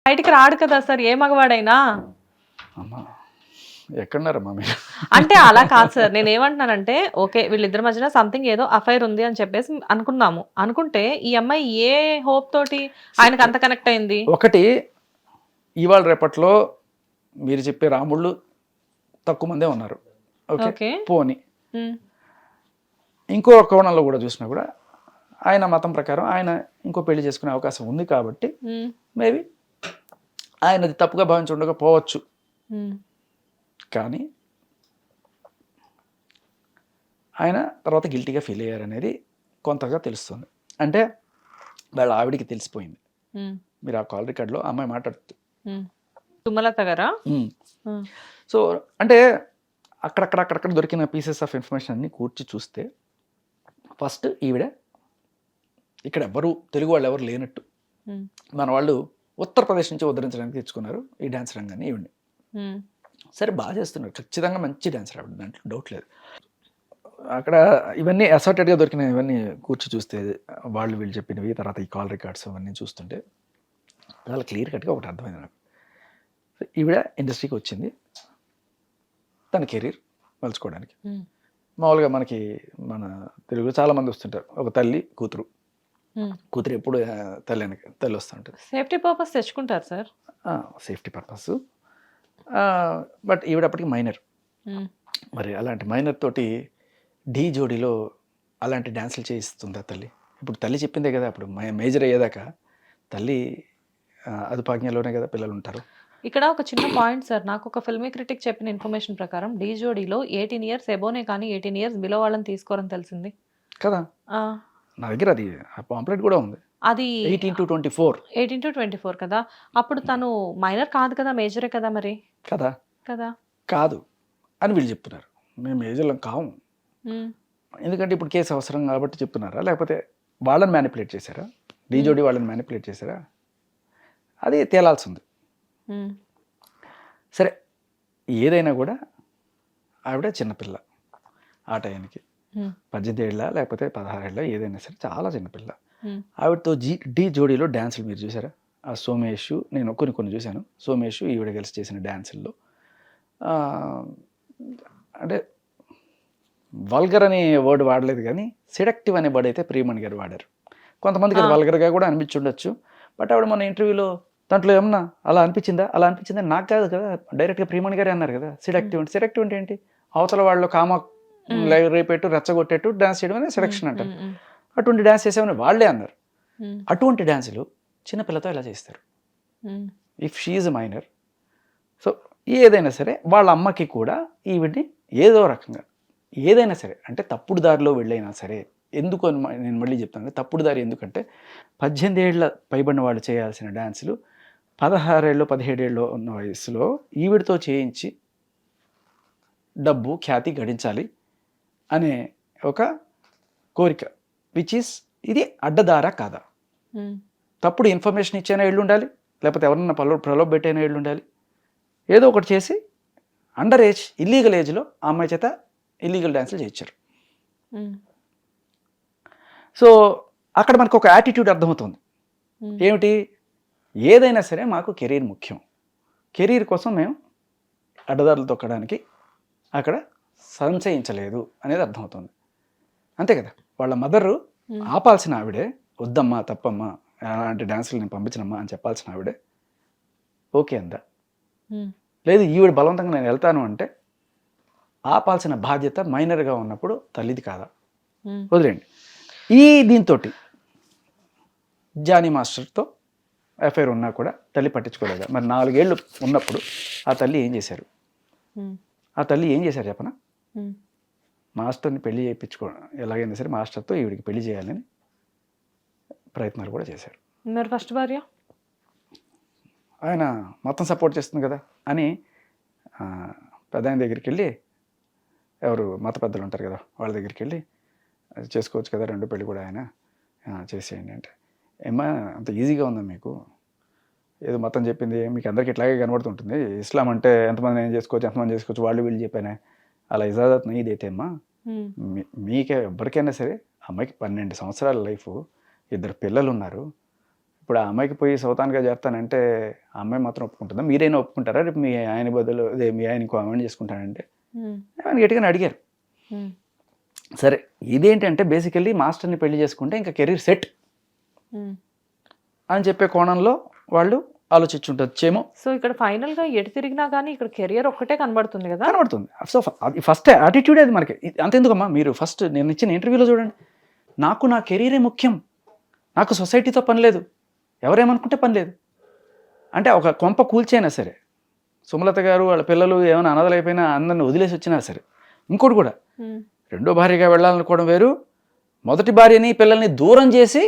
బయటికి రాడు కదా సార్ ఏ మగవాడైనా. అమ్మా ఎక్కడున్నారమ్మా మీరు? అంటే అలా కాదు సార్. నేనేమంటున్నానంటే ఓకే. వీళ్ళిద్దరి మధ్యన సంథింగ్ ఏదో అఫైర్ ఉంది అని చెప్పేసి అనుకున్నాము. అనుకుంటే ఈ అమ్మాయి ఏ హోప్ తోటి ఆయనకి అంత కనెక్ట్ అయింది? ఒకటి ఇవాళ రేపట్లో మీరు చెప్పే రాముళ్ళు తక్కువ మందే ఉన్నారు. Okay okay. పోని హ్మ్. ఇంకో కోణంలో కూడా చూసినా కూడా ఆయన మతం ప్రకారం ఆయన ఇంకో పెళ్లి చేసుకునే అవకాశం ఉంది కాబట్టి హ్మ్. మేబీ ఆయనది తప్పుగా భావించి ఉండకపోవచ్చు. హ్మ్. కానీ ఆయన తర్వాత గిల్టీగా ఫీల్ అయ్యారనేది కొంతగా తెలుస్తుంది. అంటే వాళ్ళ ఆవిడికి తెలిసిపోయింది. హ్మ్. మీరు ఆ కాల్ రికార్డ్లో ఆ అమ్మాయి మాట్లాడుతుంది. హ్మ్. సుమలత గారా? హ్మ్. సో అంటే అక్కడక్కడ దొరికిన పీసెస్ ఆఫ్ ఇన్ఫర్మేషన్ అన్ని కూర్చి చూస్తే ఫస్ట్ ఈవిడ ఇక్కడ ఎవరు తెలుగు వాళ్ళు ఎవరు లేనట్టు హ్మ్. మన వాళ్ళు ఉత్తరప్రదేశ్ నుంచి ఉద్ధరించడానికి తెచ్చుకున్నారు ఈ డ్యాన్స్ రంగాన్ని ఈవిడ్ని. హ్మ్. సరే బాగా చేస్తున్నారు, ఖచ్చితంగా మంచి డాన్సర్ ఆవిడ, దాంట్లో డౌట్ లేదు. అక్కడ ఇవన్నీ అసార్టెడ్గా దొరికిన ఇవన్నీ కూర్చి చూస్తే వాళ్ళు వీళ్ళు చెప్పినవి తర్వాత ఈ కాల్ రికార్డ్స్ అవన్నీ చూస్తుంటే చాలా క్లియర్ కట్గా ఒకటి అర్థమైంది నాకు. ఈవిడ ఇండస్ట్రీకి వచ్చింది తన కెరీర్ మలుచుకోవడానికి. హ్మ్. మామూలుగా మనకి మన తెలుగులో చాలామంది వస్తుంటారు, ఒక తల్లి కూతురు, హ్మ్. కూతురు ఎప్పుడు తల్లి వస్తుంటుంది, సేఫ్టీ పర్పస్ తెచ్చుకుంటారు సార్. Safety purpose. బట్ ఈవిడప్పటికి మైనర్. హ్మ్. మరి అలాంటి మైనర్ తోటి ఢీ జోడీలో అలాంటి డ్యాన్సులు చేయిస్తుందా తల్లి? ఇప్పుడు తల్లి చెప్పిందే కదా, అప్పుడు మేజర్ అయ్యేదాకా తల్లి అదుపాజ్ఞలోనే కదా పిల్లలు ఉంటారు. ఇక్కడ ఒక చిన్న పాయింట్ సార్. నాకు ఒక ఫిల్మీ క్రిటిక్ చెప్పిన ఇన్ఫర్మేషన్ ప్రకారం డీ జోడీలో 18 ఇయర్స్ ఎబోనే కానీ 18 ఇయర్స్ బిలో వాళ్ళని తీసుకోరని తెలిసింది. కదా, ఆ! నా దగ్గర అది పాంప్లెట్ కూడా ఉంది, అది 18 to 24 18-24 కదా! అప్పుడు తను మైనర్ కాదు కదా! మేజరే కదా మరి. కదా. కదా! కాదు అని వీళ్ళు చెప్తున్నారు, మేము మేజర్లం కాము. హ్మ్. ఎందుకంటే ఇప్పుడు కేసు అవసరం కాబట్టి చెప్తున్నారా, లేకపోతే వాళ్ళని మ్యానిపులేట్ చేశారా, డీ జోడీ వాళ్ళని మ్యానిపులేట్ చేశారా, అది తేలాల్సింది. హ్మ్. సరే ఏదైనా కూడా ఆవిడ చిన్నపిల్ల ఆ టైంకి, హ్మ్. 18 ఏళ్ళ లేకపోతే 16 ఏళ్ళ ఏదైనా సరే చాలా చిన్నపిల్ల. హ్మ్. ఆవిడతో ఢీ జోడీలో డ్యాన్సులు మీరు చూసారా? ఆ సోమేష్, నేను కొన్ని చూశాను, సోమేష్ ఈవిడ కలిసి చేసిన డ్యాన్సుల్లో అంటే వల్గర్ అనే వర్డ్ వాడలేదు కానీ సెడక్టివ్ అనే వర్డ్ అయితే ప్రియమణి గారు వాడారు. కొంతమందికి అది వల్గర్గా కూడా అనిపించి ఉండొచ్చు. బట్ ఆవిడ మన ఇంటర్వ్యూలో దాంట్లో ఏమన్నా అలా అనిపించిందా నాకు కాదు కదా, డైరెక్ట్గా ప్రియమణి గారే అన్నారు కదా సెడక్టివ్ అంటే. సెడక్టివ్ అంటే ఏంటి? అవతల వాళ్ళు కామ రేపెట్టు రెచ్చగొట్టేట్టు డ్యాన్స్ చేయడం అనేది సెడక్షన్ అంటారు. అటువంటి డ్యాన్స్ చేసామని వాళ్ళే అన్నారు. అటువంటి డ్యాన్సులు చిన్నపిల్లతో ఎలా చేస్తారు ఇఫ్ షీఈ్ మైనర్? సో ఏదైనా సరే వాళ్ళ అమ్మకి కూడా ఈవిడ్ని ఏదో రకంగా ఏదైనా సరే అంటే తప్పుడు దారిలో వెళ్ళైనా సరే, ఎందుకు అని నేను మళ్ళీ చెప్తాను, తప్పుడు దారి ఎందుకంటే 18 ఏళ్ళ పైబడిన వాళ్ళు చేయాల్సిన డ్యాన్సులు 16 ఏళ్ళు 17 ఏళ్ళు ఉన్న వయసులో ఈవిడితో చేయించి డబ్బు ఖ్యాతి గడించాలి అనే ఒక కోరిక, విచ్ ఈస్ ఇది అడ్డదారా కాదా? తప్పుడు ఇన్ఫర్మేషన్ ఇచ్చైనా ఏళ్ళు ఉండాలి, లేకపోతే ఎవరన్నా ప్రలోభ పెట్టైనా ఏళ్ళు ఉండాలి, ఏదో ఒకటి చేసి అండర్ ఏజ్ ఇల్లీగల్ ఏజ్లో ఆ అమ్మాయి చేత ఇల్లీగల్ డ్యాన్సులు చేయించారు. సో అక్కడ మనకు ఒక యాటిట్యూడ్ అర్థమవుతుంది, ఏమిటి? ఏదైనా సరే మాకు కెరీర్ ముఖ్యం, కెరీర్ కోసం మేము అడ్డదారులు తొక్కడానికి అక్కడ సంశయించలేదు అనేది అర్థమవుతుంది. అంతే కదా, వాళ్ళ మదరు ఆపాల్సిన ఆవిడే వద్దమ్మా తప్పమ్మా అలాంటి డ్యాన్సులు నేను పంపించనమ్మా అని చెప్పాల్సిన ఆవిడే ఓకే అందా? లేదు ఈవిడ బలవంతంగా నేను వెళ్తాను అంటే ఆపాల్సిన బాధ్యత మైనర్గా ఉన్నప్పుడు తల్లిది కాదా? వదిలేండి. దీంతో జానీ మాస్టర్తో ఎఫ్ఐఆర్ ఉన్నా కూడా తల్లి పట్టించుకోలేదా? మరి 4 ఏళ్ళు ఉన్నప్పుడు ఆ తల్లి ఏం చేశారు? చెప్పనా? మాస్టర్ని పెళ్లి చేయించుకోవడం ఎలాగైనా సరే మాస్టర్తో ఈవిడికి పెళ్లి చేయాలని ప్రయత్నాలు కూడా చేశారు. మరి ఫస్ట్ భార్య ఆయన మొత్తం సపోర్ట్ చేస్తుంది కదా అని పెద్ద ఆయన దగ్గరికి వెళ్ళి, ఎవరు మత పెద్దలు ఉంటారు కదా వాళ్ళ దగ్గరికి వెళ్ళి చేసుకోవచ్చు కదా రెండో పెళ్ళి కూడా ఆయన చేసేయండి అంటే, ఏమా అంత ఈజీగా ఉందా మీకు? ఏదో మొత్తం చెప్పింది మీకు అందరికీ ఇట్లాగే కనబడుతుంటుంది, ఇస్లాం అంటే ఎంతమంది ఏం చేసుకోవచ్చు వాళ్ళు వీళ్ళు చెప్పానే, అలా ఇజాజత్ ఇదైతే అమ్మా మీకే ఎవరికైనా సరే, అమ్మాయికి 12 సంవత్సరాల లైఫ్, 2 పిల్లలు ఉన్నారు, ఇప్పుడు ఆ అమ్మాయికి పోయి సౌతాన్గా చేస్తానంటే ఆ అమ్మాయి మాత్రం ఒప్పుకుంటుందా? మీరైనా ఒప్పుకుంటారా? రేపు మీ ఆయన బదులు అదే మీ ఆయన ఇంకో అమ్మాయిని చేసుకుంటానంటే ఆయన గట్టిగానే అడిగారు. సరే ఇదేంటంటే బేసికల్లీ మాస్టర్ని పెళ్లి చేసుకుంటే ఇంకా కెరీర్ సెట్ అని చెప్పే కోణంలో వాళ్ళు ఆలోచించుంటచ్చేమో. సో ఇక్కడ ఫైనల్ గా ఎటు తిరిగినా కానీ ఇక్కడ కెరియర్ ఒక్కటే కనబడుతుంది కదా. కనబడుతుంది. సో అది ఫస్ట్ యాటిట్యూడ్ అది మనకి. అంతెందుకమ్మా, మీరు ఫస్ట్ నేను ఇచ్చిన ఇంటర్వ్యూలో చూడండి, నాకు నా కెరీరే ముఖ్యం, నాకు సొసైటీతో పని లేదు, ఎవరేమనుకుంటే పని లేదు అంటే ఒక కొంప కూల్చైనా సరే, సుమలత గారు వాళ్ళ పిల్లలు ఏమైనా అనాథలైపోయినా అందరిని వదిలేసి వచ్చినా సరే, ఇంకోటి కూడా రెండో భార్యగా వెళ్ళాలనుకోవడం వేరు, మొదటి భార్యని పిల్లల్ని దూరం చేసి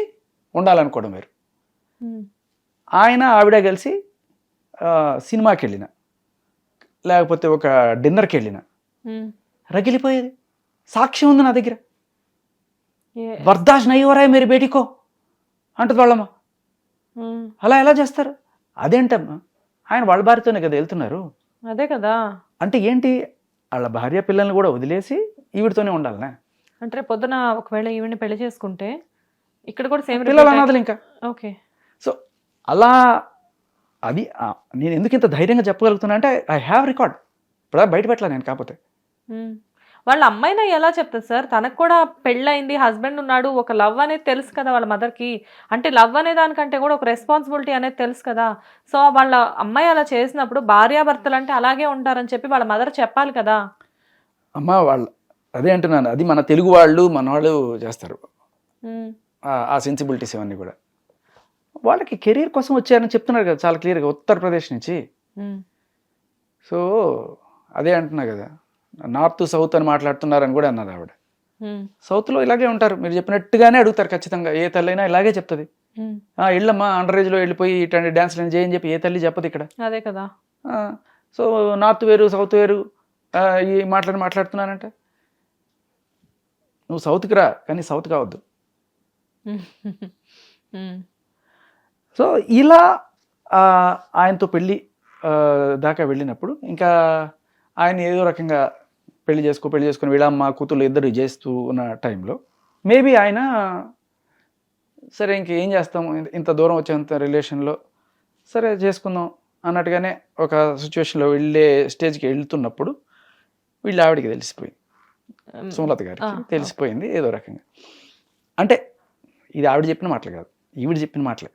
ఉండాలనుకోవడం వేరు. ఆయన ఆవిడ కలిసి సినిమాకి వెళ్ళిన లేకపోతే ఒక డిన్నర్కి వెళ్ళిన రగిలిపోయేది. సాక్ష్యం ఉంది నా దగ్గర. బర్దాష్ నయ్యోరాయ్ మీరు బేటికో అంటుంది వాళ్ళమ్మ. అలా ఎలా చేస్తారు? అదేంటమ్మా, ఆయన వాళ్ళ భార్యతోనే కదా వెళ్తున్నారు. అదే కదా. అంటే ఏంటి, వాళ్ళ భార్య పిల్లల్ని కూడా వదిలేసి ఈవిడితోనే ఉండాలనే అంటే పొద్దున ఒకవేళ ఈవిడ్ని పెళ్లి చేసుకుంటే ఇక్కడ కూడా సేమ్ పిల్లలు అనాథలు ఇంకా. ఓకే. సో అలా అది నేను ఎందుకు ఇంత ధైర్యంగా చెప్పగలుగుతున్నా అంటే ఐ హ్యావ్ రికార్డ్. ఇప్పుడు బయట పెట్టలే నేను. కాకపోతే వాళ్ళ అమ్మాయినా ఎలా చెప్తుంది సార్? తనకు కూడా పెళ్ళయింది, హస్బెండ్ ఉన్నాడు, ఒక లవ్ అనేది తెలుసు కదా వాళ్ళ మదర్కి. అంటే లవ్ అనే దానికంటే కూడా ఒక రెస్పాన్సిబిలిటీ అనేది తెలుసు కదా. సో వాళ్ళ అమ్మాయి అలా చేసినప్పుడు భార్యాభర్తలు అంటే అలాగే ఉంటారని చెప్పి వాళ్ళ మదర్ చెప్పాలి కదా. అమ్మ వాళ్ళు అదే అంటున్నాను, అది మన తెలుగు వాళ్ళు మన వాళ్ళు చేస్తారు ఆ సెన్సిబిలిటీస్ ఇవన్నీ కూడా. వాళ్ళకి కెరీర్ కోసం వచ్చారని చెప్తున్నారు కదా చాలా క్లియర్గా, ఉత్తరప్రదేశ్ నుంచి. సో అదే అంటున్నా కదా, నార్త్ సౌత్ అని మాట్లాడుతున్నారని కూడా అన్నారు ఆవిడ. సౌత్లో ఇలాగే ఉంటారు, మీరు చెప్పినట్టుగానే అడుగుతారు ఖచ్చితంగా. ఏ తల్లి అయినా ఇలాగే చెప్తుంది, వెళ్ళమ్మా అండర్ ఏజ్లో వెళ్ళిపోయి ఇట్లాంటి డ్యాన్స్లు చేయని చెప్పి ఏ తల్లి చెప్పదు ఇక్కడ. అదే కదా. సో నార్త్ వేరు సౌత్ వేరు ఈ మాట్లాడుతున్నానంటే, నువ్వు సౌత్కి రా కానీ సౌత్ కావద్దు. సో ఇలా ఆయనతో పెళ్ళి దాకా వెళ్ళినప్పుడు ఇంకా ఆయన ఏదో రకంగా పెళ్లి చేసుకొని వీళ్ళమ్మ కూతురు ఇద్దరు చేస్తూ ఉన్న టైంలో మేబీ ఆయన సరే ఇంకేం చేస్తాము, ఇంత దూరం వచ్చేంత రిలేషన్లో సరే చేసుకుందాం అన్నట్టుగానే ఒక సిచ్యువేషన్లో వెళ్ళే స్టేజ్కి వెళ్తున్నప్పుడు వీళ్ళ ఆవిడికి తెలిసిపోయింది, సుమలత గారికి తెలిసిపోయింది ఏదో రకంగా. అంటే ఇది ఆవిడ చెప్పిన మాటలు కాదు, ఈవిడ చెప్పిన మాటలే.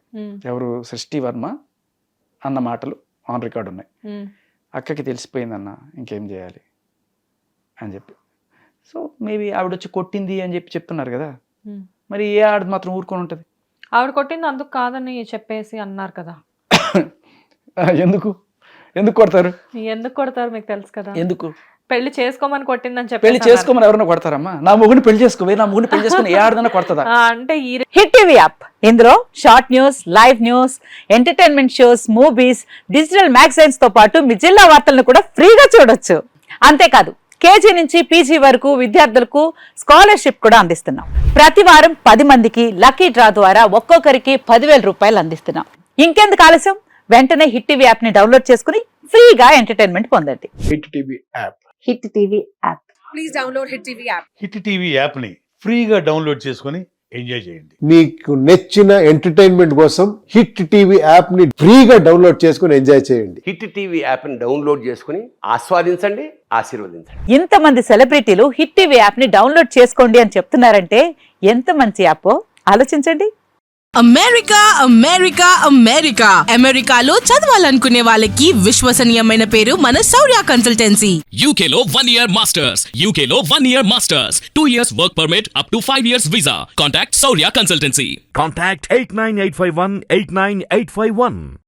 ఎవరు, సృష్టి వర్మ అన్న మాటలు ఆన్ రికార్డ్ ఉన్నాయి. అక్కకి తెలిసిపోయిందన్న ఇంకేం చేయాలి అని చెప్పి. సో మేబీ ఆవిడ వచ్చి కొట్టింది అని చెప్పి చెప్తున్నారు కదా, మరి ఏ ఆవిడ మాత్రం ఊరుకొని ఉంటుంది? ఆవిడ కొట్టింది అందుకు కాదని చెప్పేసి అన్నారు కదా. ఎందుకు కొడతారు? ఎందుకు కొడతారు మీకు తెలుసు కదా. ఎందుకు? పెళ్లి చేసుకోమని కొట్టిందని చెప్పి. పెళ్లి చేసుకోమని ఎవరైనా కొడతారమ్మా? నా మొగుడిని పెళ్లి చేసుకోవే, నా మొగుడిని పెళ్లి చేసుకుని ఏ ఆడదన్నా కొడతాదా? అంటే ఈ హిట్ టీవీ యాప్, ఇందులో short news, live news, entertainment shows, movies, digital magazines తో పాటు మీ జిల్లా వార్తలను కూడా ఫ్రీగా చూడొచ్చు. అంతేకాదు కేజీ నుంచి పీజీ వరకు విద్యార్థులకు స్కాలర్షిప్ కూడా అందిస్తున్నాం. ప్రతి వారం 10 మందికి లక్కీ డ్రా ద్వారా ఒక్కొక్కరికి 10,000 రూపాయలు అందిస్తున్నాం. ఇంకెందుకు ఆలస్యం, వెంటనే హిట్ టీవీ యాప్ ని డౌన్లోడ్ చేసుకుని ఫ్రీగా ఎంటర్టైన్మెంట్ పొందండి. Hit TV app. Hit TV app. Please download hit TV app. Hit TV app ని ఫ్రీగా డౌన్లోడ్ చేసుకొని ఎంజాయ్ చేయండి. మీకు నచ్చిన ఎంటర్టైన్మెంట్ కోసం హిట్ టీవీ యాప్ ని ఫ్రీగా డౌన్లోడ్ చేసుకొని ఎంజాయ్ చేయండి. హిట్ టీవీ యాప్ ని డౌన్లోడ్ చేసుకుని ఆస్వాదించండి, ఆశీర్వదించండి. ఇంతమంది సెలబ్రిటీలు హిట్ టీవీ యాప్ ని డౌన్లోడ్ చేసుకోండి అని చెప్తున్నారంటే ఎంత మంచి యాప్ ఆలోచించండి. అమెరికా అమెరికా అమెరికా అమెరికాలో చదవాలనుకునే వాళ్ళకి విశ్వసనీయమైన పేరు మన శౌర్య కన్సల్టెన్సీ. UK లో 1 year masters. UK లో 1 year masters. 2 years work permit up to 5 years visa. Contact Saurya Consultancy. Contact 89851 89851.